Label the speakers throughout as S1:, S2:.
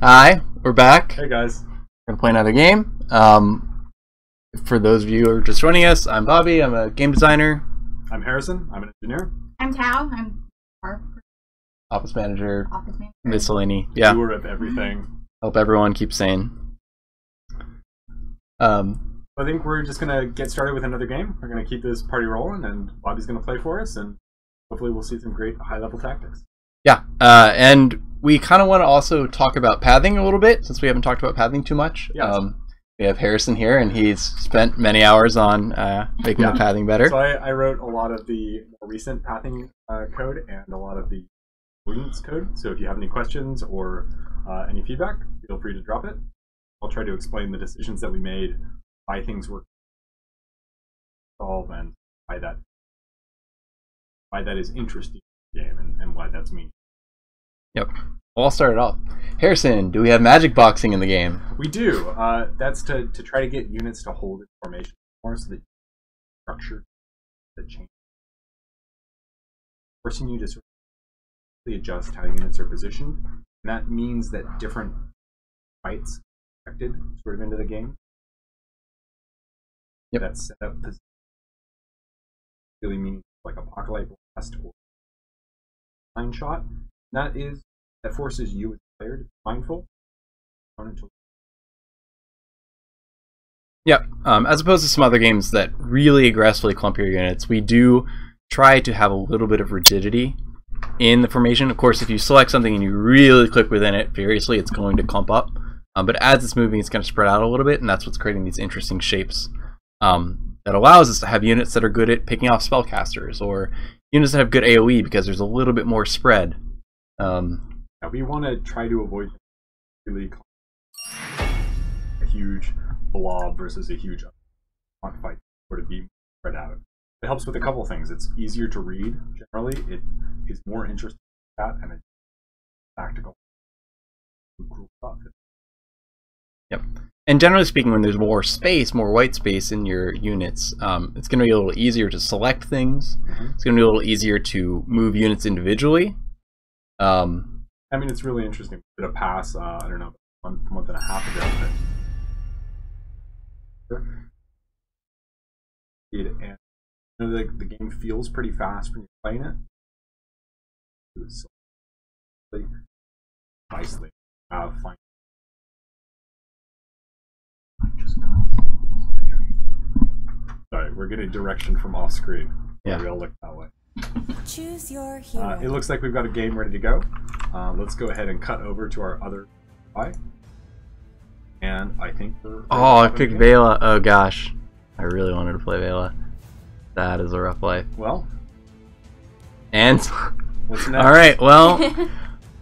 S1: Hi, we're back.
S2: Hey guys.
S1: We're gonna play another game. For those of you who are just joining us, I'm Bobby. I'm a game designer.
S2: I'm Harrison. I'm an engineer.
S3: I'm Thao. I'm our
S1: Office manager.
S3: office manager.
S1: Miscellany. Yeah.
S2: Doer of everything.
S1: Hope everyone keeps sane.
S2: I think we're just gonna get started with another game. We're gonna keep this party rolling, and Bobby's gonna play for us, and hopefully we'll see some great high-level tactics.
S1: Yeah. And we kind of want to also talk about pathing a little bit, since we haven't talked about pathing too much.
S2: Yes.
S1: We have Harrison here, and he's spent many hours on making the pathing better.
S2: So I wrote a lot of the more recent pathing code and a lot of the avoidance code. So if you have any questions or any feedback, feel free to drop it. I'll try to explain the decisions that we made, why things work, solve, and why that is interesting in the game and why that's meaningful.
S1: Yep. Well, I'll start it off. Harrison, do we have magic boxing in the game?
S2: We do. That's to try to get units to hold in formation more, so that structure that change, forcing you to sort of adjust how units are positioned. And that means that different fights are affected sort of into the game.
S1: Yep.
S2: That setup position really means like Apocalypse Blast or Line Shot. And that forces you as a player to be mindful.
S1: Yep. As opposed to some other games that really aggressively clump your units, we do try to have a little bit of rigidity in the formation. Of course, if you select something and you really click within it furiously, it's going to clump up. But as it's moving, it's going to spread out a little bit, and that's what's creating these interesting shapes. That allows us to have units that are good at picking off spellcasters, or units that have good AoE because there's a little bit more spread.
S2: Now we want to try to avoid really a huge blob versus a huge fight, or to be spread out. It helps with a couple of things. It's easier to read generally. It is more interesting at that, and it's tactical.
S1: Yep. And generally speaking, when there's more space, more white space in your units, it's going to be a little easier to select things. It's going to be a little easier to move units individually.
S2: I mean, it's really interesting. We did a pass, I don't know, a month and a half ago. And you know, the game feels pretty fast when you're playing it. It's really nicely. Fine. Sorry, we're getting direction from off screen.
S1: Yeah.
S2: We all look that way.
S3: Choose your hero.
S2: It looks like we've got a game ready to go. Let's go ahead and cut over to our other UI. And I think we're...
S1: Oh, I picked Vela. Oh gosh. I really wanted to play Vela. That is a rough life.
S2: Well.
S1: And...
S2: What's next?
S1: Alright, well...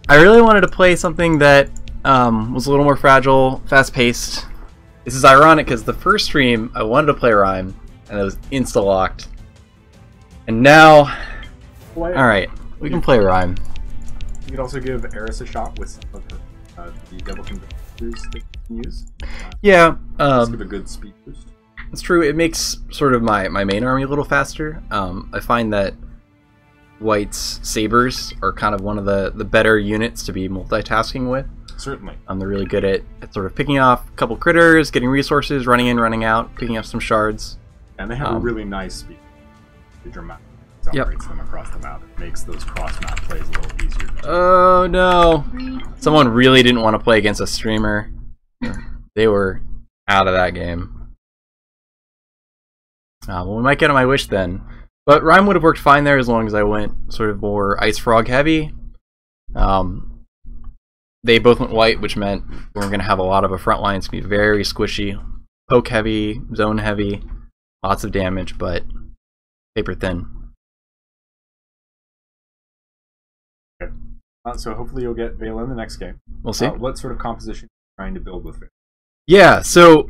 S1: I really wanted to play something that was a little more fragile, fast-paced. This is ironic because the first stream I wanted to play Rhyme, and it was insta-locked. And now... Alright, we can play Rhyme.
S2: You could also give Eris a shot with some of the double converters that you can use.
S1: Yeah.
S2: Just give a good speed boost.
S1: It's true, it makes sort of my main army a little faster. I find that White's Sabers are kind of one of the better units to be multitasking with.
S2: Certainly.
S1: They're really good at sort of picking off a couple critters, getting resources, running in, running out, picking up some shards.
S2: And they have a really nice speed. The dramatic separates them across the map. It makes those cross-map plays a little easier.
S1: Oh no! Someone really didn't want to play against a streamer. They were out of that game. Well, we might get on my wish then. But Rhyme would have worked fine there as long as I went sort of more Ice Frog heavy. They both went white, which meant we were going to have a lot of a front line. It's going to be very squishy. Poke heavy, zone heavy, lots of damage, but paper thin.
S2: Okay. So hopefully you'll get Vela in the next game.
S1: We'll see.
S2: What sort of composition are you trying to build with Vela?
S1: Yeah, so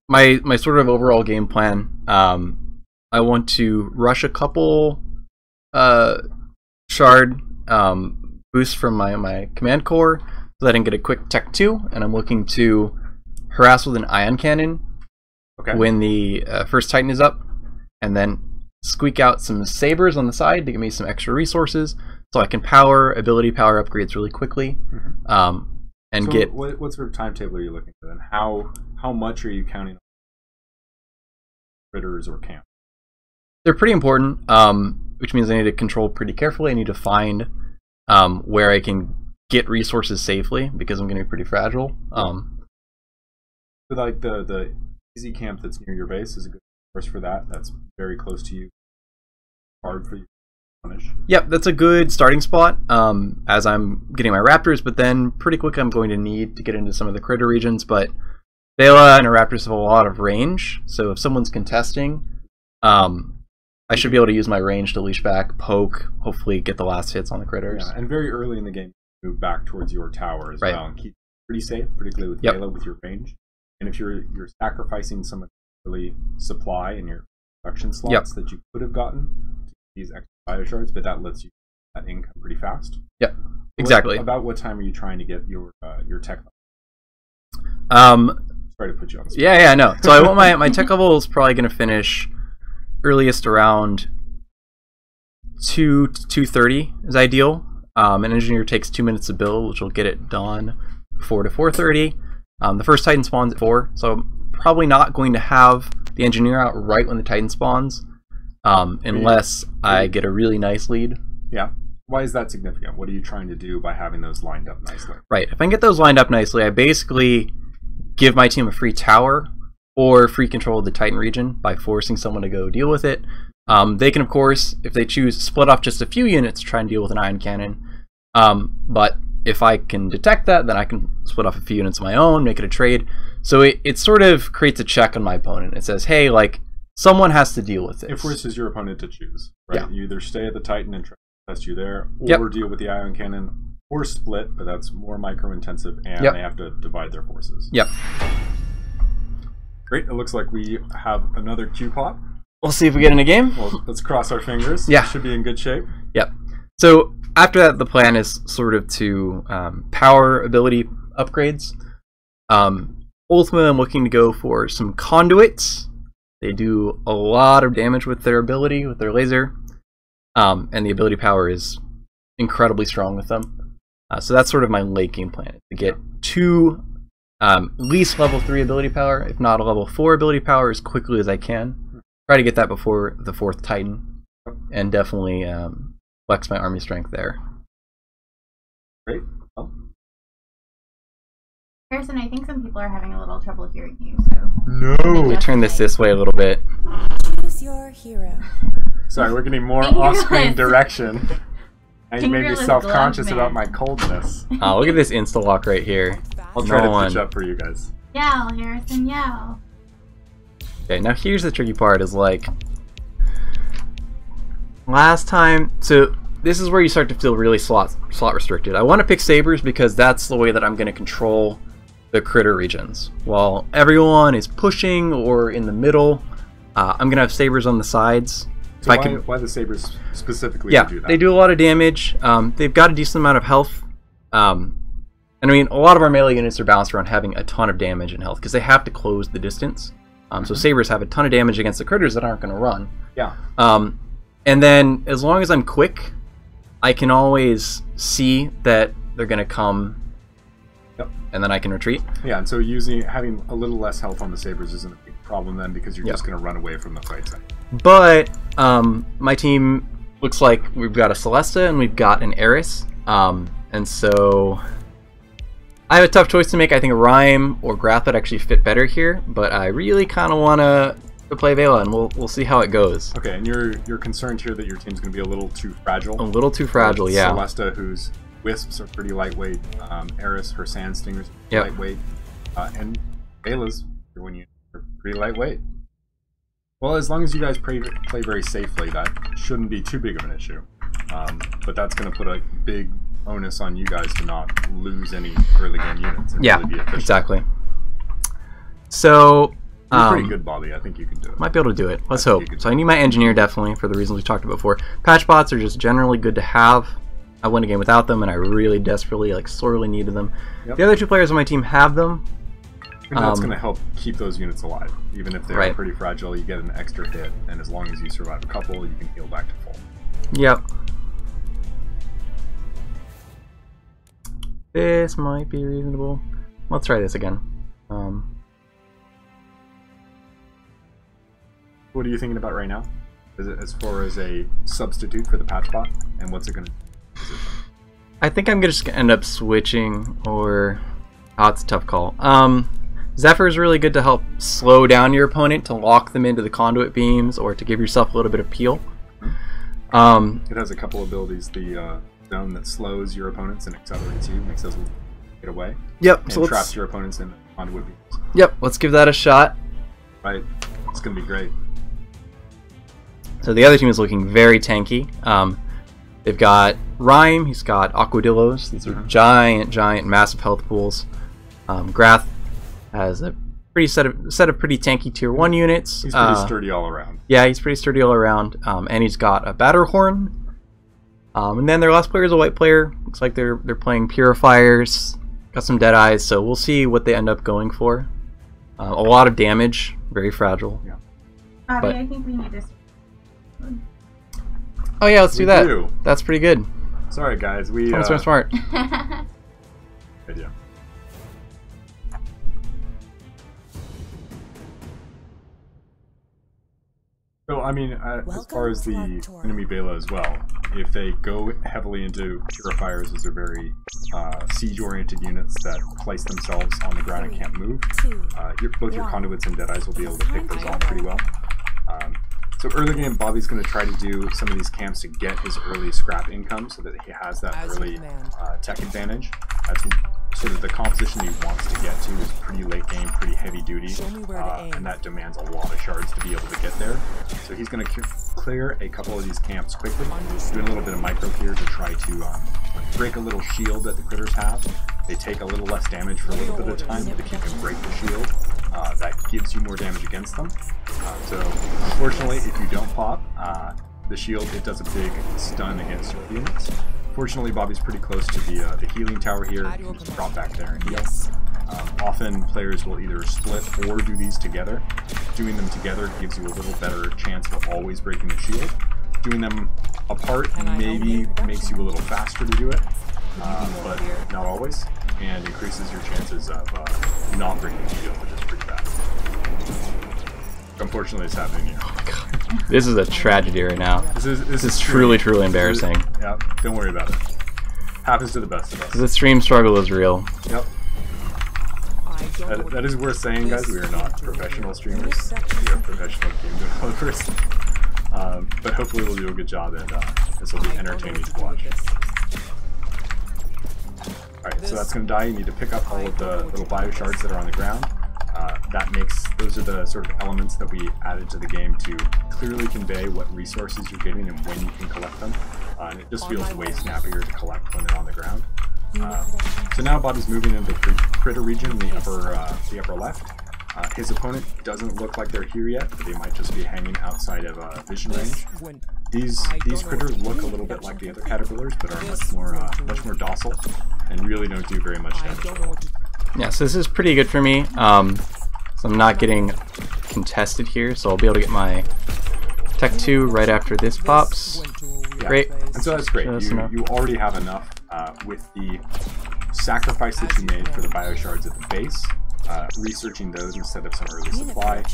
S1: my sort of overall game plan, I want to rush a couple shard boosts from my command core so that I can get a quick Tech 2, and I'm looking to harass with an ion cannon when the first Titan is up, and then squeak out some sabers on the side to give me some extra resources so I can power ability power upgrades really quickly. and
S2: so
S1: get.
S2: What sort of timetable are you looking for then? How much are you counting on critters or camp?
S1: They're pretty important, which means I need to control pretty carefully. I need to find where I can get resources safely because I'm going to be pretty fragile.
S2: So like the easy camp that's near your base is a good source for that. That's very close to you. Hard for you to punish.
S1: Yep, that's a good starting spot as I'm getting my raptors, but then pretty quick I'm going to need to get into some of the critter regions, but Vela and her raptors have a lot of range, so if someone's contesting, I should be able to use my range to leash back, poke, hopefully get the last hits on the critters.
S2: Yeah, and very early in the game, move back towards your tower as well, and keep it pretty safe, particularly with Vela with your range. And if you're sacrificing some of the early supply in your production slots that you could have gotten to these extra bio shards, but that lets you get that income pretty fast.
S1: Yep, exactly.
S2: About what time are you trying to get your tech level? Sorry to put you on the spot.
S1: Yeah, no. So I want my tech level is probably going to finish earliest around 2:30 is ideal. An engineer takes 2 minutes to build, which will get it done 4 to 4:30. The first Titan spawns at 4, so I'm probably not going to have the engineer out right when the Titan spawns, unless I get a really nice lead.
S2: Yeah. Why is that significant? What are you trying to do by having those lined up nicely?
S1: Right. If I can get those lined up nicely, I basically give my team a free tower or free control of the Titan region by forcing someone to go deal with it. They can, of course, if they choose, split off just a few units to try and deal with an ion cannon. But if I can detect that, then I can split off a few units of my own, make it a trade. So it sort of creates a check on my opponent. It says, hey, like, someone has to deal with this.
S2: It forces your opponent to choose, right?
S1: Yeah.
S2: You either stay at the Titan and try to test you there, or deal with the ion cannon, or split, but that's more micro-intensive, and they have to divide their forces.
S1: Yep.
S2: Great. It looks like we have another Q pop.
S1: We'll see if we get in a game.
S2: Well, let's cross our fingers.
S1: Yeah.
S2: Should be in good shape.
S1: Yep. So after that, the plan is sort of to power ability upgrades. Ultimately, I'm looking to go for some conduits. They do a lot of damage with their ability, with their laser. And the ability power is incredibly strong with them. So that's sort of my late game plan, to get 2 at least level 3 ability power, if not a level 4 ability power, as quickly as I can. Try to get that before the 4th Titan, and definitely flex my army strength there.
S2: Great. Well.
S3: Harrison, I think some people are having a little trouble hearing you, so...
S2: No!
S1: Let me turn this way a little bit.
S3: Choose your hero.
S2: Sorry, we're getting more off-screen direction. And you made me self-conscious about my coldness.
S1: Oh, look at this insta-lock right here.
S2: I'll try to pitch up for you guys.
S3: Yell, Harrison, yell.
S1: Okay, now here's the tricky part, is like... Last time... So, this is where you start to feel really slot restricted. I want to pick sabers because that's the way that I'm going to control the critter regions. While everyone is pushing or in the middle, I'm going to have sabers on the sides.
S2: So why the sabers specifically
S1: do
S2: that?
S1: They do a lot of damage. They've got a decent amount of health. And I mean, a lot of our melee units are balanced around having a ton of damage and health because they have to close the distance. So sabers have a ton of damage against the critters that aren't going to run.
S2: Yeah.
S1: And then as long as I'm quick, I can always see that they're going to come, and then I can retreat.
S2: Yeah, and so having a little less health on the sabers isn't a big problem then, because you're just going to run away from the fight zone.
S1: But my team looks like we've got a Celesta and we've got an Eris, and so I have a tough choice to make. I think a Rhyme or Grath would actually fit better here, but I really kind of want to play Vela, and we'll see how it goes.
S2: Okay, and you're concerned here that your team's going to be a little too fragile.
S1: A little too fragile, yeah.
S2: Celesta, whose Wisps are pretty lightweight. Eris, her Sand Stingers are lightweight. And Vela's, when you're pretty lightweight. Well, as long as you guys play very safely, that shouldn't be too big of an issue. But that's going to put a big onus on you guys to not lose any early game units. And really be efficient.
S1: Exactly. So...
S2: You're pretty good, Bobby. I think you can do it.
S1: Might be able to do it. Let's hope. So I need my engineer, definitely, for the reasons we talked about before. Patch bots are just generally good to have. I won a game without them, and I really desperately, sorely needed them. The other 2 players on my team have them.
S2: And that's going to help keep those units alive. Even if they're pretty fragile, you get an extra hit, and as long as you survive a couple, you can heal back to full.
S1: Yep. This might be reasonable. Let's try this again.
S2: What are you thinking about right now? As far as a substitute for the patch bot, and what's it going to do?
S1: I think I'm just gonna end up switching, or it's a tough call. Zephyr is really good to help slow down your opponent, to lock them into the conduit beams, or to give yourself a little bit of peel.
S2: It has a couple abilities. The zone that slows your opponents and accelerates you, makes those get away.
S1: Yep.
S2: And
S1: So
S2: traps your opponents in the conduit beams.
S1: Yep. Let's give that a shot.
S2: Right. It's going to be great.
S1: So the other team is looking very tanky. They've got Rhyme, he's got Aquadillos. These are giant, massive health pools. Grath has a pretty set of pretty tanky tier 1 units.
S2: He's pretty sturdy all around.
S1: Yeah, he's pretty sturdy all around. And he's got a Batterhorn. And then their last player is a white player. Looks like they're playing Purifiers. Got some Deadeyes, so we'll see what they end up going for. A lot of damage, very fragile.
S2: Yeah.
S3: Bobby, I think we need to...
S1: Oh yeah, let's do that.
S2: do.
S1: That's pretty good.
S2: Sorry guys, we...
S1: That's so smart.
S2: Idea. So, I mean, as far as the enemy Vela as well, if they go heavily into Purifiers, as they're very siege-oriented units that place themselves on the ground and can't move, both your Conduits and Deadeyes will be able to pick those off pretty well. So early game, Bobby's going to try to do some of these camps to get his early scrap income so that he has that early tech advantage. That's sort of the composition he wants to get to is pretty late game, pretty heavy duty, and that demands a lot of shards to be able to get there. So he's going to clear a couple of these camps quickly, doing a little bit of micro here to try to break a little shield that the critters have. They take a little less damage for a little bit of time, but if you can break the shield, that gives you more damage against them. So unfortunately, if you don't pop the shield, it does a big stun against your units. Fortunately, Bobby's pretty close to the healing tower here. You can just drop back there and heal. Often players will either split or do these together. Doing them together gives you a little better chance of always breaking the shield. Doing them apart maybe makes you a little faster to do it, but not always, and increases your chances of not breaking the shield, which is pretty bad. Unfortunately, it's happening here.
S1: Oh, God. This is a tragedy right now. This is truly embarrassing.
S2: Yeah, don't worry about it. Happens to the best of us.
S1: The stream struggle is real.
S2: Yep. That is worth saying, guys. We are not professional streamers. We are professional game developers. But hopefully we'll do a good job, and this will be entertaining to watch. Alright, so that's going to die. You need to pick up all of the little bio shards that are on the ground. Those are the sort of elements that we added to the game to clearly convey what resources you're getting and when you can collect them. And it just feels way snappier to collect when they're on the ground. So now Bobby's moving into the critter region in the upper left. His opponent doesn't look like they're here yet, but they might just be hanging outside of vision range. These critters look a little bit like the other caterpillars, but are much more docile and really don't do very much damage.
S1: Yeah, so this is pretty good for me. So I'm not getting contested here, so I'll be able to get my Tech 2 right after this pops.
S2: Yeah.
S1: Great.
S2: And so that's great. You already have enough with the sacrifice that you made for the bioshards at the base, researching those instead of some early supply.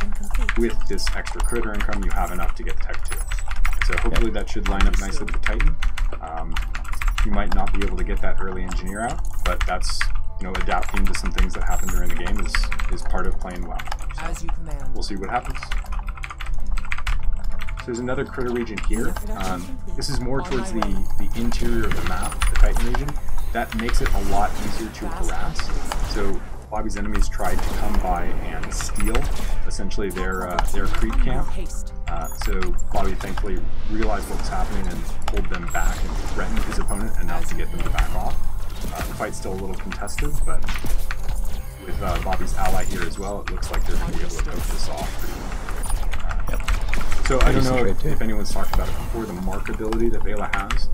S2: With this extra critter income, you have enough to get Tech 2. So hopefully that should line up nicely with the Titan. You might not be able to get that early engineer out, but that's, you know, adapting to some things that happen during the game is part of playing well. So we'll see what happens. So there's another critter region here. This is more towards the interior of the map, the Titan region. That makes it a lot easier to harass. So Bobby's enemies tried to come by and steal, essentially, their creep camp. So Bobby thankfully realized what was happening and pulled them back and threatened his opponent enough to get them to back off. The fight's still a little contested, but with Bobby's ally here as well, it looks like they're going to be able to coach this off pretty well. So I don't know if anyone's talked about it before, the mark ability that Vela has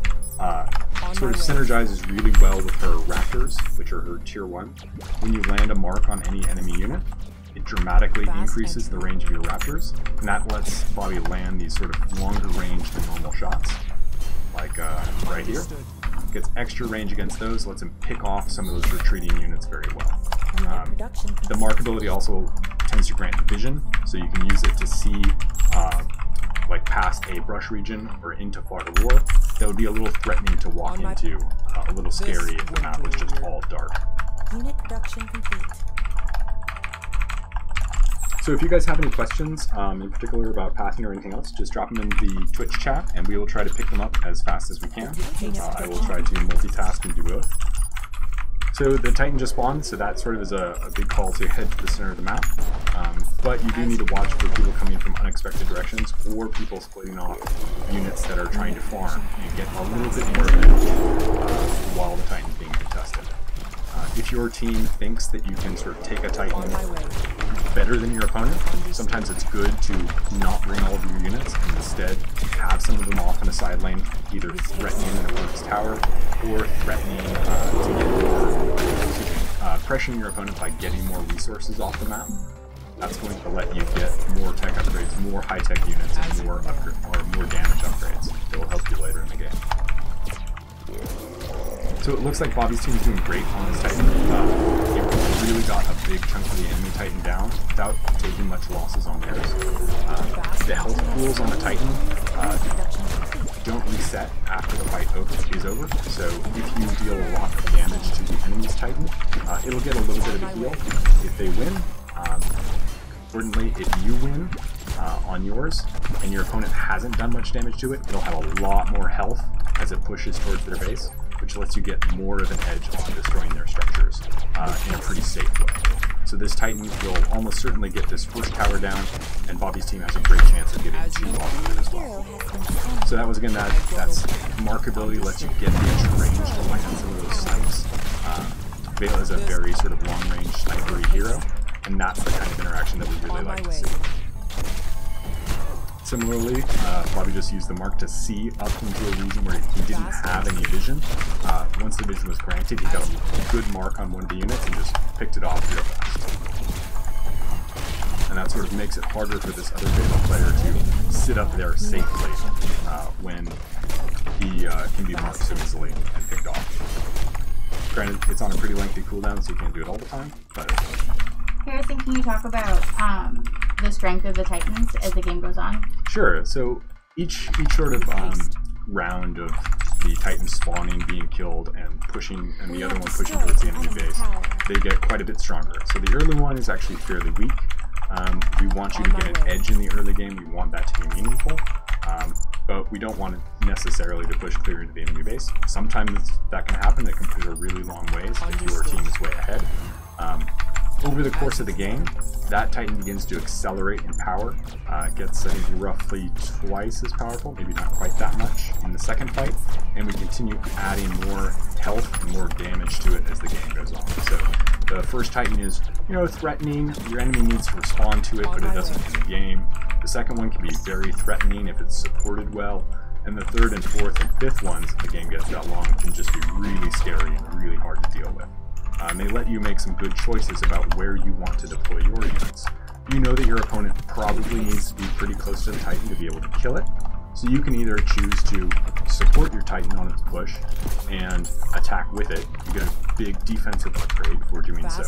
S2: sort of synergizes really well with her Raptors, which are her tier 1. When you land a mark on any enemy unit, it dramatically increases the range of your Raptors, and that lets Bobby land these sort of longer range than normal shots, like right here. gets extra range against those, lets him pick off some of those retreating units very well. The mark ability also tends to grant vision, so you can use it to see like past a brush region or into fog of war. That would be a little threatening to walk into, a little scary if the map was just all dark.
S4: Unit production complete.
S2: So if you guys have any questions, in particular about pathing or anything else, just drop them in the Twitch chat and we will try to pick them up as fast as we can. I will try to multitask and do both. So the Titan just spawned, so that sort of is a big call to head to the center of the map. But you do need to watch for people coming from unexpected directions or people splitting off units that are trying to farm and get a little bit more advantage while the Titan's being contested. If your team thinks that you can sort of take a Titan better than your opponent, sometimes it's good to not bring all of your units and instead have some of them off in a side lane, either threatening an opponent's tower or threatening to get more, pressuring your opponent by getting more resources off the map. That's going to let you get more tech upgrades, more high-tech units, and more damage upgrades. It will help you later in the game. So it looks like Bobby's team is doing great on this Titan. It really got a big chunk of the enemy Titan down without taking much losses on theirs. The health pools on the Titan don't reset after the fight is over, so if you deal a lot of damage to the enemy's Titan, it'll get a little bit of a heal if they win. Importantly, if you win on yours and your opponent hasn't done much damage to it, it'll have a lot more health as it pushes towards their base, which lets you get more of an edge on destroying their structures in a pretty safe way. So this Titan will almost certainly get this first tower down, and Bobby's team has a great chance of getting 2 off of it as well. So that was, again, that's markability lets you get the extra range to land some of those snipes. Vela is a very sort of long-range snipery hero, and that's the kind of interaction that we really like to see. Similarly, Bobby just used the mark to see up into a region where he didn't have any vision. Once the vision was granted, he got a good mark on one of the units and just picked it off real fast. And that sort of makes it harder for this other Vela player to sit up there safely when he can be marked so easily and picked off. Granted, it's on a pretty lengthy cooldown, so you can't do it all the time, but...
S3: Harrison, can you talk about the strength of the Titans as the game goes on?
S2: Sure. So each sort of round of the Titan spawning, being killed, and pushing, and the other one pushing towards the enemy base, they get quite a bit stronger. So the early one is actually fairly weak. We want you to get an edge in the early game. We want that to be meaningful. But we don't want it necessarily to push clear into the enemy base. Sometimes that can happen. It can push a really long ways if your team is way ahead. Over the course of the game, that Titan begins to accelerate in power. It gets, I think, roughly twice as powerful, maybe not quite that much in the second fight, and we continue adding more health and more damage to it as the game goes on. So the first Titan is, threatening. Your enemy needs to respond to it, but it doesn't in the game. The second one can be very threatening if it's supported well, and the third and fourth and fifth ones, if the game gets that long, can just be really scary and really hard to deal with. They let you make some good choices about where you want to deploy your units. You know that your opponent probably needs to be pretty close to the Titan to be able to kill it, so you can either choose to support your Titan on its push and attack with it. You get a big defensive upgrade for doing so.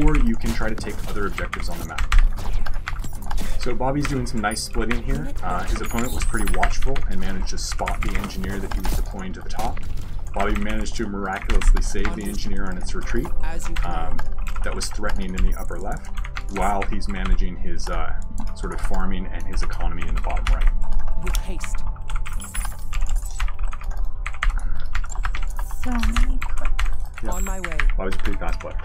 S2: Or you can try to take other objectives on the map. So Bobby's doing some nice splitting here. His opponent was pretty watchful and managed to spot the engineer that he was deploying to the top. Bobby managed to miraculously save the engineer on its retreat that was threatening in the upper left, while he's managing his sort of farming and his economy in the bottom right.
S4: With haste.
S3: So many clicks.
S2: Yeah.
S4: On my way.
S2: Bobby's a pretty fast player.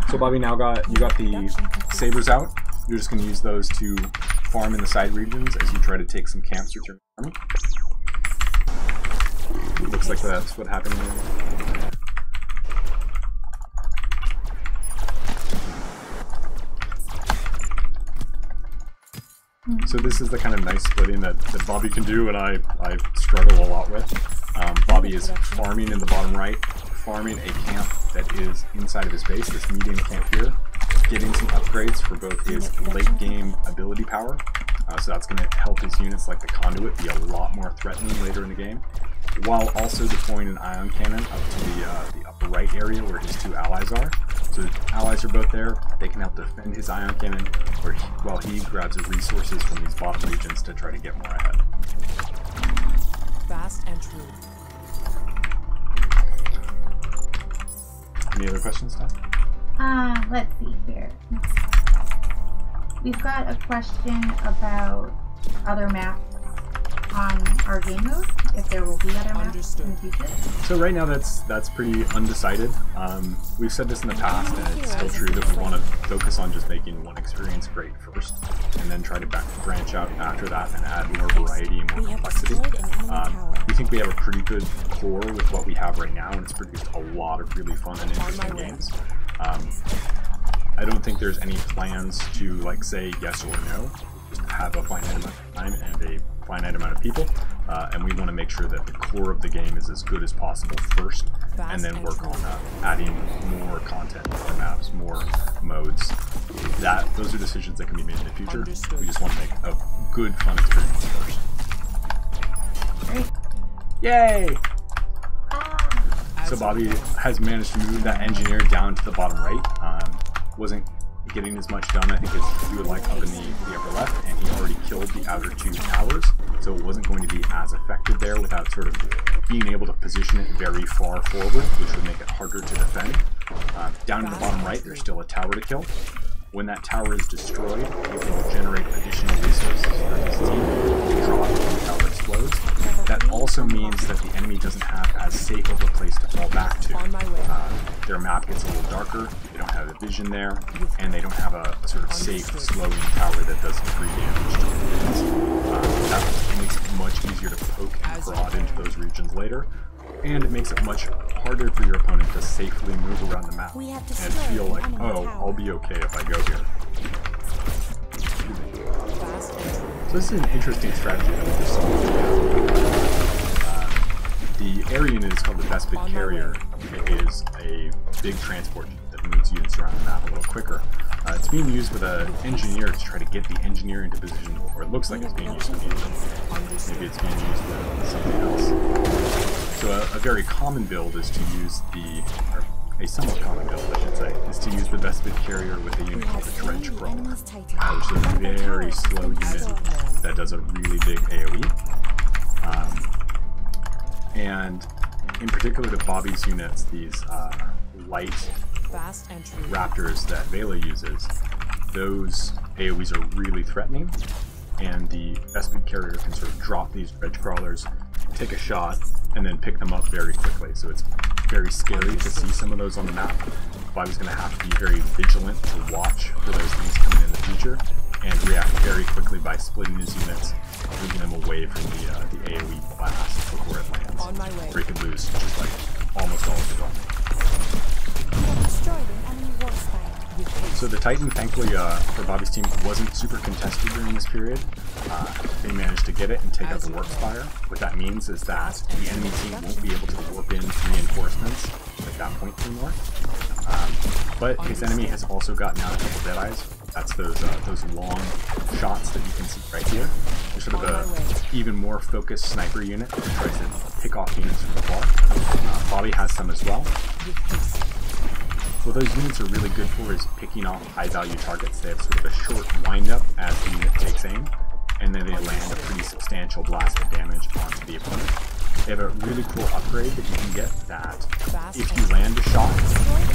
S2: So Bobby, now you got the sabers out. You're just going to use those to farm in the side regions as you try to take some camps with your army. Looks like that's what happened here. So this is the kind of nice splitting that Bobby can do, and I struggle a lot with. Bobby is farming in the bottom right, farming a camp that is inside of his base, this medium camp here, getting some upgrades for both his late game ability power, so that's going to help his units like the Conduit be a lot more threatening later in the game, while also deploying an ion cannon up to the upper right area where his two allies are. So his allies are both there. They can help defend his ion cannon while he grabs his resources from these bottom regions to try to get more ahead.
S4: Fast and true.
S2: Any other questions, Thao?
S3: Let's see here. We've got a question about other maps on our game mode, if there will be other maps in the future.
S2: So right now that's pretty undecided. We've said this in the past, and it's still true that we want to focus on just making one experience great first, and then try to branch out after that and add more variety and more complexity. We think we have a pretty good core with what we have right now, and it's produced a lot of really fun and interesting games. I don't think there's any plans to like say yes or no. Just have a finite amount of time and a finite amount of people, and we want to make sure that the core of the game is as good as possible first, and then work on adding more content, more maps, more modes. Those are decisions that can be made in the future. We just want to make a good, fun experience first.
S3: Great.
S2: Yay! So Bobby has managed to move that engineer down to the bottom right. Wasn't getting as much done, I think, as he would like up in the upper left, and he already killed the outer two towers, so it wasn't going to be as effective there without sort of being able to position it very far forward, which would make it harder to defend. Down in the bottom right, there's still a tower to kill. When that tower is destroyed, it will generate additional resources for his team to drop when the tower explodes. That also means that the enemy doesn't have as safe of a place to fall back to. Their map gets a little darker, they don't have a vision there, and they don't have a sort of safe, slowing tower that does some free damage to the units. That makes it much easier to poke and prod into those regions later, and it makes it much harder for your opponent to safely move around the map and feel like, oh, I'll be okay if I go here. So this is an interesting strategy that we're just the area unit is called the Best Bid Carrier. It is a big transport that moves units around the map a little quicker. It's being used with an engineer to try to get the engineer into position, or it looks like it's being used with the engineer. Maybe it's being used with something else. So a very common build is to use or a somewhat common build, I should say, is to use the Best Bid Carrier with a unit called the Dredge Crawler, which is a very slow unit that does a really big AoE. And in particular to Bobby's units, these light raptors that Vela uses, those AoEs are really threatening, and the Best Bid Carrier can sort of drop these dredge crawlers, take a shot, and then pick them up very quickly. So it's very scary to see some of those on the map. Bobby's going to have to be very vigilant to watch for those things coming in the future, and react very quickly by splitting his units, moving them away from the AoE blast before it lands. Or he could lose just like almost all of his army. So the Titan, thankfully for Bobby's team, wasn't super contested during this period. They managed to get it and take out the warp spire. What that means is that the enemy team won't be able to warp in reinforcements at that point anymore. But his enemy has also gotten out a couple Deadeyes. That's those long shots that you can see right here. There's sort of a even more focused sniper unit that tries to pick off units from afar. Bobby has some as well. What those units are really good for is picking off high-value targets. They have sort of a short wind-up as the unit takes aim, and then they land a pretty substantial blast of damage onto the opponent. They have a really cool upgrade that you can get that if you land a shot,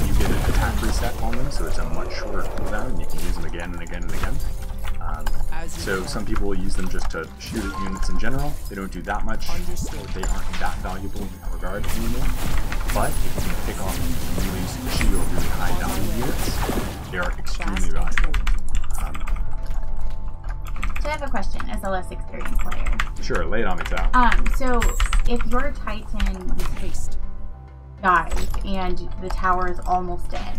S2: you get an attack reset on them, so it's a much shorter cooldown, and you can use them again and again and again. So some people will use them just to shoot at units in general. They don't do that much, or they aren't that valuable in that regard anymore. But if you can pick off really shield, really high value units, they are extremely valuable.
S3: So I have a question as a less experienced player.
S2: Sure, lay it on me, Thao.
S3: So if your Titan dies and the tower is almost dead,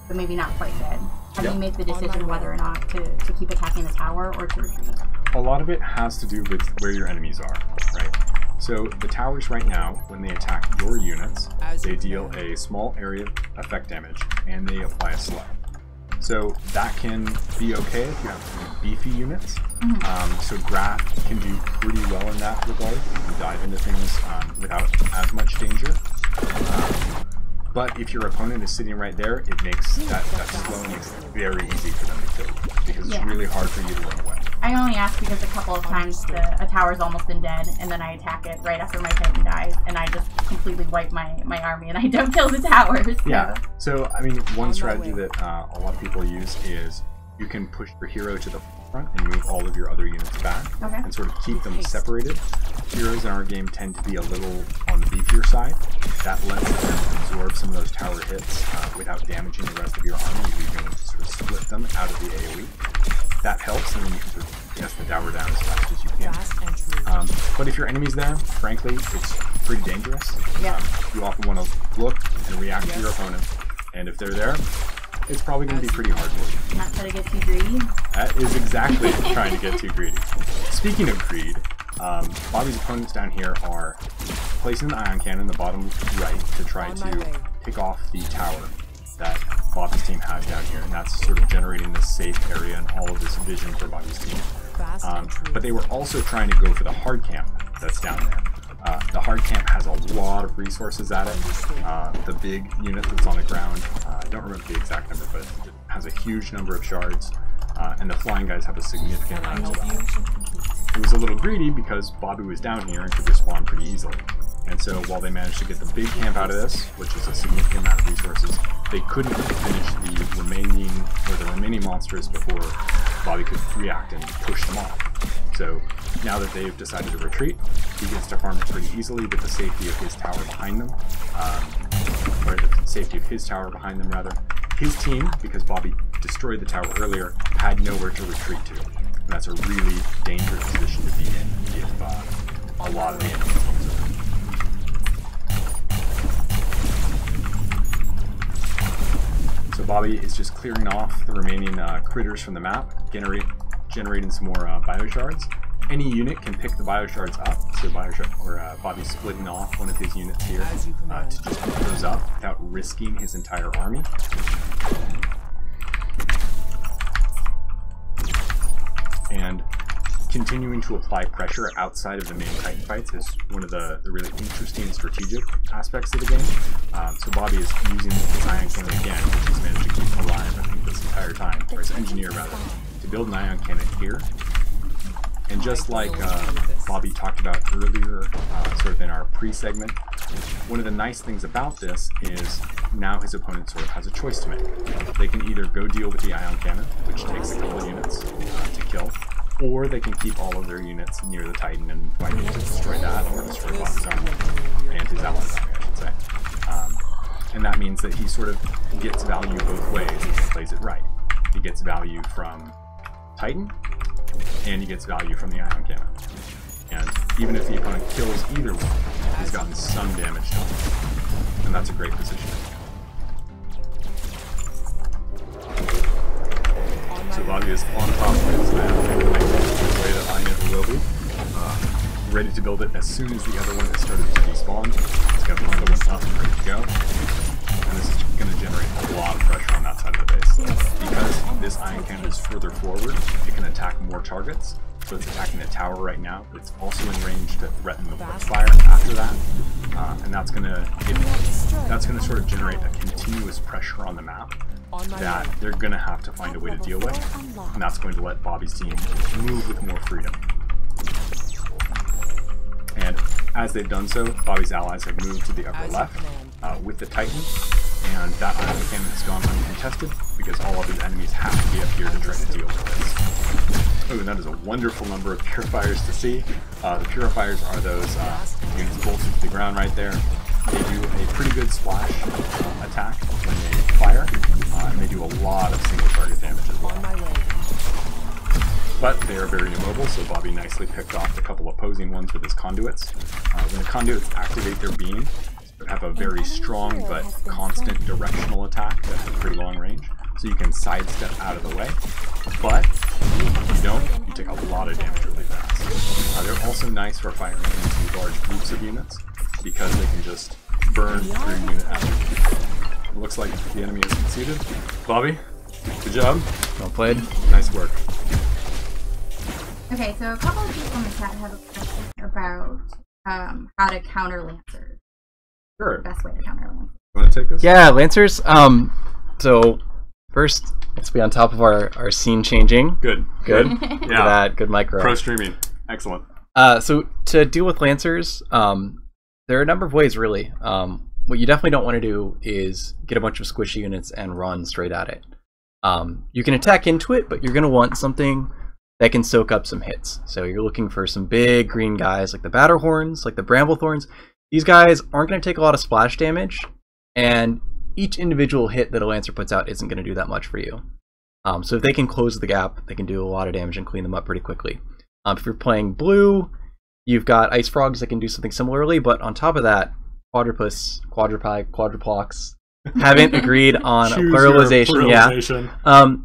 S3: but maybe not quite dead, how do you make the decision whether or not to keep attacking the tower or to retreat?
S2: A lot of it has to do with where your enemies are, right? So the towers right now, when they attack your units, they deal a small area effect damage, and they apply a slow. So that can be okay if you have beefy units. So Graph can do pretty well in that regard. You can dive into things without as much danger. But if your opponent is sitting right there, it makes that slow makes it very easy for them to kill you, because it's really hard for you to run away.
S3: I only asked because a couple of times a tower's almost been dead, and then I attack it right after my Titan dies, and I just completely wipe my army, and I don't kill the towers. So.
S2: Yeah, so I mean, one strategy that a lot of people use is you can push your hero to the front and move all of your other units back, and sort of keep them separated. Heroes in our game tend to be a little on the beefier side. That lets them absorb some of those tower hits without damaging the rest of your army. You can sort of split them out of the AoE. That helps, and then you can sort of get the tower down as fast as you can. But if your enemy's there, frankly, it's pretty dangerous. You often want to look and react to your opponent, and if they're there, it's probably going to be pretty hard for you.
S3: Not trying to get too greedy?
S2: That is exactly trying to get too greedy. Speaking of greed, Bobby's opponents down here are placing an ion cannon in the bottom right to try to take off the tower that Bobby's team has down here, and that's sort of generating this safe area and all of this vision for Bobby's team. But they were also trying to go for the hard camp that's down there. The hard camp has a lot of resources at it. The big unit that's on the ground, I don't remember the exact number, but it has a huge number of shards, and the flying guys have a significant amount as well. It was a little greedy because Bobby was down here and could respawn pretty easily. And so while they managed to get the big camp out of this, which is a significant amount of resources, they couldn't finish the remaining monsters before Bobby could react and push them off. So now that they've decided to retreat, he gets to farm it pretty easily with the safety of his tower behind them. Or the safety of his tower behind them, rather. His team, because Bobby destroyed the tower earlier, had nowhere to retreat to. And that's a really dangerous position to be in if a lot of the enemy comes over. So Bobby is just clearing off the remaining critters from the map, generating some more bioshards. Any unit can pick the bioshards up, so Bobby's splitting off one of his units here to just pick those up without risking his entire army. And continuing to apply pressure outside of the main Titan fights is one of the really interesting strategic aspects of the game. So Bobby is using his ion cannon again, which he's managed to keep alive, I think, this entire time, or his engineer rather, to build an ion cannon here. And just like Bobby talked about earlier, sort of in our pre-segment, one of the nice things about this is now his opponent sort of has a choice to make. They can either go deal with the ion cannon, which takes a couple of units to kill, or they can keep all of their units near the Titan and fight to destroy that, or destroy Bobby's army, and his allies' army, I should say. And that means that he sort of gets value both ways if he plays it right. He gets value from Titan, and he gets value from the ion cannon. And even if the opponent kills either one, he's gotten some damage done. And that's a great position. So Bobby is on top of his ion cannon, the way that I never will be. Ready to build it as soon as the other one has started to despawn. He's got the other one up and ready to go. And this is going to generate a lot of pressure on that side of the base. Because this ion cannon is further forward, it can attack more targets. So it's attacking the tower right now, but it's also in range to threaten the fire after that. And that's going to sort of generate a continuous pressure on the map that they're going to have to find a way to deal with. And that's going to let Bobby's team move with more freedom. And as they've done so, Bobby's allies have moved to the upper left with the Titan, and that ion cannon has gone uncontested because all of the enemies have to be up here to try to deal with this. Oh, and that is a wonderful number of purifiers to see. The purifiers are those units bolted to the ground right there. They do a pretty good splash attack when they fire, and they do a lot of single target damage as well. But they are very immobile, so Bobby nicely picked off a couple opposing ones with his conduits. When the conduits activate their beam, they have a very strong but constant directional attack that has pretty long range, so you can sidestep out of the way. But if you don't, you take a lot of damage really fast. They're also nice for firing into large groups of units, because they can just burn through unit after unit. It looks like the enemy has succeeded. Bobby, Good job.
S1: Well played.
S2: Nice work.
S3: Okay, so a couple of people in the chat have a question about how to counter Lancers.
S2: Sure.
S3: The best way to counter Lancers.
S2: You want to take this?
S1: Yeah, Lancers. So first, let's be on top of our scene changing.
S2: Good.
S1: Good. Look at
S2: Yeah.
S1: that. Good micro.
S2: Pro streaming. Excellent.
S1: So to deal with Lancers, there are a number of ways, really. What you definitely don't want to do is get a bunch of squishy units and run straight at it. You can attack into it, but you're going to want something that can soak up some hits. So you're looking for some big green guys like the Batterhorns, like the Bramblethorns. These guys aren't going to take a lot of splash damage, and each individual hit that a Lancer puts out isn't going to do that much for you. So if they can close the gap, they can do a lot of damage and clean them up pretty quickly. If you're playing blue, you've got Ice Frogs that can do something similarly, but on top of that, Quadrupus, Quadrupie, Quadruplox haven't agreed on a pluralization. Yeah.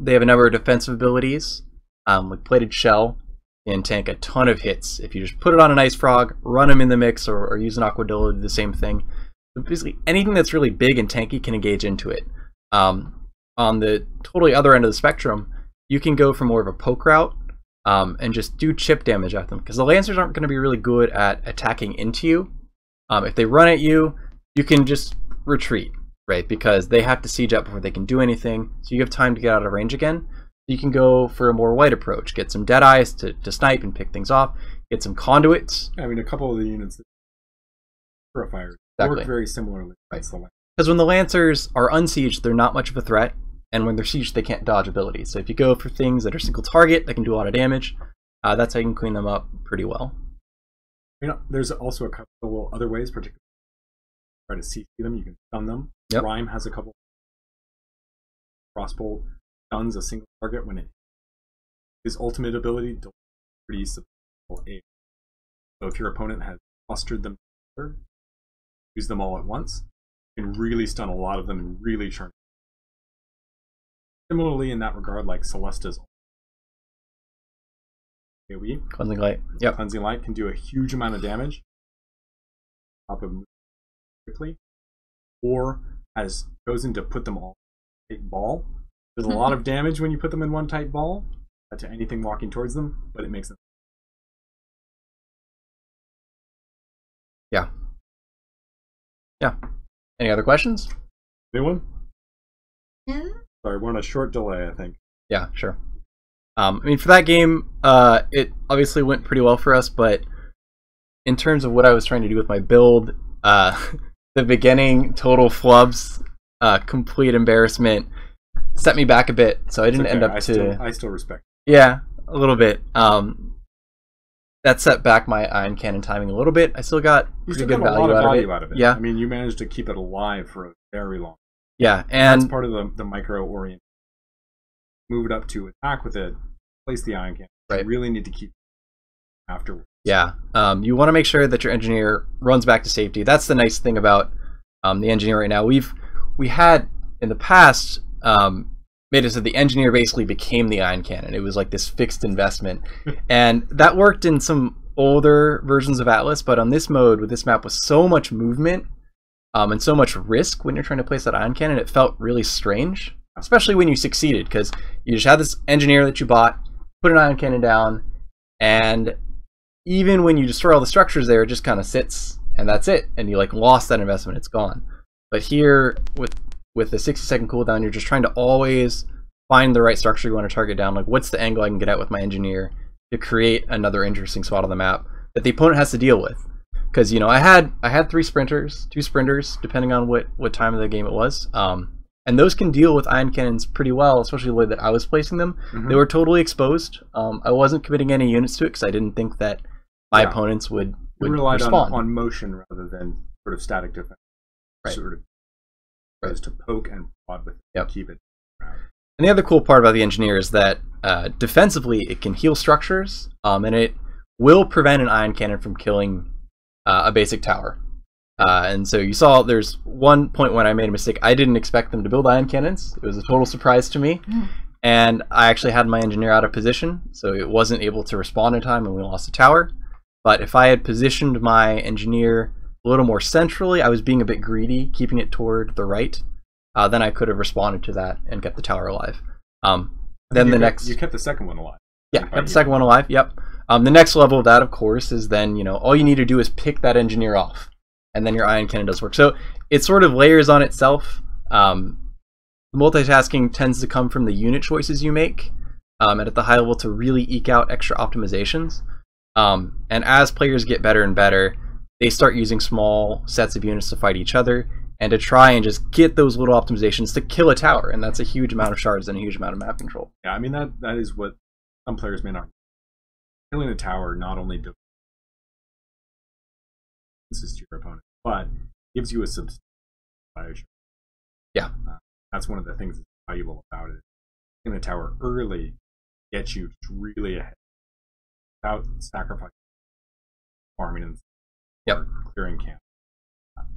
S1: They have a number of defensive abilities, like Plated Shell can tank a ton of hits. If you just put it on an Ice Frog, run them in the mix, or use an Aquadilla to do the same thing. So basically, anything that's really big and tanky can engage into it. On the totally other end of the spectrum, you can go for more of a poke route and just do chip damage at them, because the Lancers aren't going to be really good at attacking into you. If they run at you, you can just retreat, right? Because they have to siege up before they can do anything, so you have time to get out of range again. You can go for a more white approach, get some Deadeyes to snipe and pick things off, get some Conduits.
S2: I mean, a couple of the units, Purifiers, work very similarly.
S1: Right. Because when the Lancers are unsieged, they're not much of a threat, and when they're sieged, they can't dodge abilities. So if you go for things that are single target, that can do a lot of damage, that's how you can clean them up pretty well.
S2: You know, there's also a couple other ways, particularly try to CC them. You can stun them.
S1: Yep.
S2: Rhyme has a couple. Crossbow stuns a single target when it. His ultimate ability delivers pretty substantial aid. So if your opponent has clustered them together, use them all at once, you can really stun a lot of them and really churn. Similarly, in that regard, like Celesta's AoE,
S1: Cleansing Light. Yep.
S2: Cleansing Light can do a huge amount of damage top of quickly, or has chosen to put them all in a tight ball. There's a lot of damage when you put them in one tight ball to anything walking towards them, but it makes them.
S1: Yeah. Yeah. Any other questions?
S2: Anyone? Sorry, we're on a short delay, I think.
S1: Yeah, sure. I mean, for that game, it obviously went pretty well for us, but in terms of what I was trying to do with my build, the beginning total flubs, complete embarrassment, set me back a bit, so I didn't end up
S2: I still respect.
S1: Yeah, a little bit. That set back my Ion Cannon timing a little bit. I still got pretty good value out of it. Yeah.
S2: I mean, you managed to keep it alive for a very long time.
S1: Yeah, and
S2: that's part of the micro orient. Move it up to attack with it, place the Ion Cannon.
S1: Right.
S2: You really need to keep it afterwards.
S1: Yeah, you want to make sure that your engineer runs back to safety. That's the nice thing about the engineer right now. We had in the past made it so the engineer basically became the Ion Cannon. It was like this fixed investment, and that worked in some older versions of Atlas. But on this mode, with this map with so much movement and so much risk when you're trying to place that Ion Cannon, it felt really strange, especially when you succeeded, because you just had this engineer that you bought, put an Ion Cannon down, and even when you destroy all the structures there, it just kind of sits, and that's it, and you like lost that investment, it's gone. But here, with the 60-second cooldown, you're just trying to always find the right structure you want to target down, like what's the angle I can get at with my engineer to create another interesting spot on the map that the opponent has to deal with. Because, you know, I had 2 sprinters, depending on what time of the game it was, and those can deal with Ion Cannons pretty well, especially the way that I was placing them. They were totally exposed. I wasn't committing any units to it because I didn't think that my opponents would
S2: relied
S1: respond.
S2: on motion rather than sort of static defense.
S1: Right.
S2: Sort of as to poke and prod with it and keep it around.
S1: And the other cool part about the engineer is that defensively it can heal structures, and it will prevent an Ion Cannon from killing a basic tower. And so you saw there's one point when I made a mistake. I didn't expect them to build Ion Cannons. It was a total surprise to me. And I actually had my engineer out of position, so it wasn't able to respond in time and we lost the tower. But if I had positioned my engineer a little more centrally, I was being a bit greedy, keeping it toward the right, then I could have responded to that and kept the tower alive. Then the next...
S2: You kept the second one alive.
S1: Yeah, kept the second one alive, yep. The next level of that, of course, is then, you know, all you need to do is pick that engineer off. And then your ion cannon does work. So it sort of layers on itself. Multitasking tends to come from the unit choices you make. And at the high level to really eke out extra optimizations. And as players get better and better, they start using small sets of units to fight each other and to try and just get those little optimizations to kill a tower. And that's a huge amount of shards and a huge amount of map control.
S2: Yeah, I mean, that is what some players may not. Killing a tower not only does to your opponent, but gives you a substantial fire.
S1: Yeah.
S2: That's one of the things that's valuable about it. Killing a tower early gets you really ahead without sacrificing farming and clearing camp.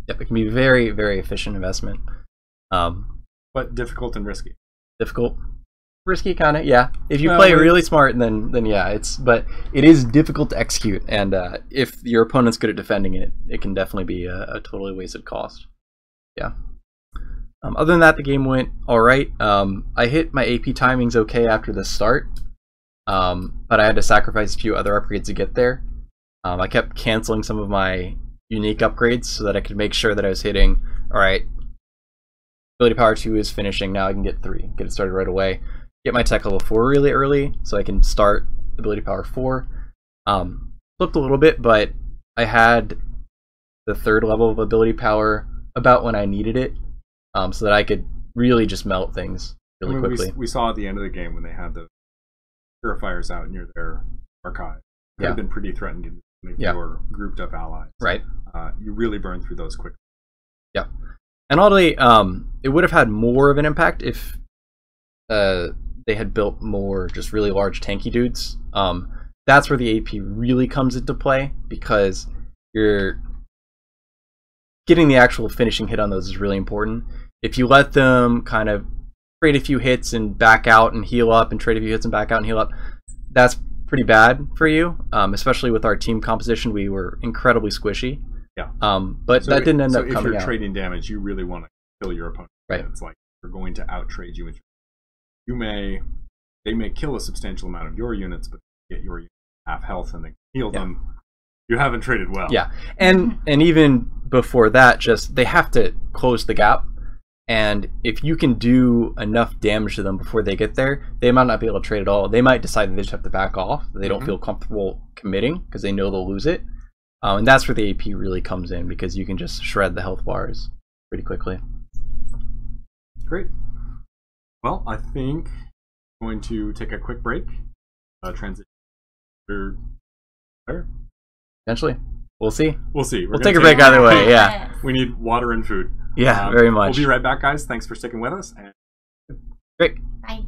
S1: Yep, it can be very, very efficient investment.
S2: But difficult and risky.
S1: Difficult. Risky, kind of, yeah. If you play really smart, then yeah, but it is difficult to execute, and if your opponent's good at defending it, it can definitely be a totally wasted cost. Yeah. Other than that, the game went alright. I hit my AP timings okay after the start, but I had to sacrifice a few other upgrades to get there. I kept canceling some of my unique upgrades so that I could make sure that I was hitting, alright, ability power 2 is finishing, now I can get 3, get it started right away. Get my tech level 4 really early so I can start ability power 4. Flipped a little bit, but I had the 3rd level of ability power about when I needed it, so that I could really just melt things really quickly.
S2: We saw at the end of the game when they had the purifiers out near their archive. It could have been pretty threatening to make your grouped up allies.
S1: Right.
S2: You really burn through those quickly.
S1: Yeah. And oddly, it would have had more of an impact if they had built more just really large tanky dudes. That's where the AP really comes into play, because you're getting the actual finishing hit on those is really important. If you let them kind of trade a few hits and back out and heal up, and trade a few hits and back out and heal up, that's pretty bad for you. Especially with our team composition, we were incredibly squishy.
S2: Yeah.
S1: But that didn't end up coming out.
S2: So if you're trading damage, you really want to kill your opponent.
S1: Right.
S2: It's like they're going to outtrade you. They may kill a substantial amount of your units, but get your units half health and then heal them. You haven't traded well.
S1: Yeah, and even before that, just they have to close the gap. And if you can do enough damage to them before they get there, they might not be able to trade at all. They might decide that they just have to back off. They don't feel comfortable committing because they know they'll lose it. And that's where the AP really comes in, because you can just shred the health bars pretty quickly.
S2: Great. Well, I think I'm going to take a quick break. Transition.
S1: Potentially. We'll see.
S2: We'll see.
S1: We'll take a break either way, yeah.
S2: We need water and food.
S1: Yeah, very much.
S2: We'll be right back, guys. Thanks for sticking with us.
S1: Great.
S3: Bye.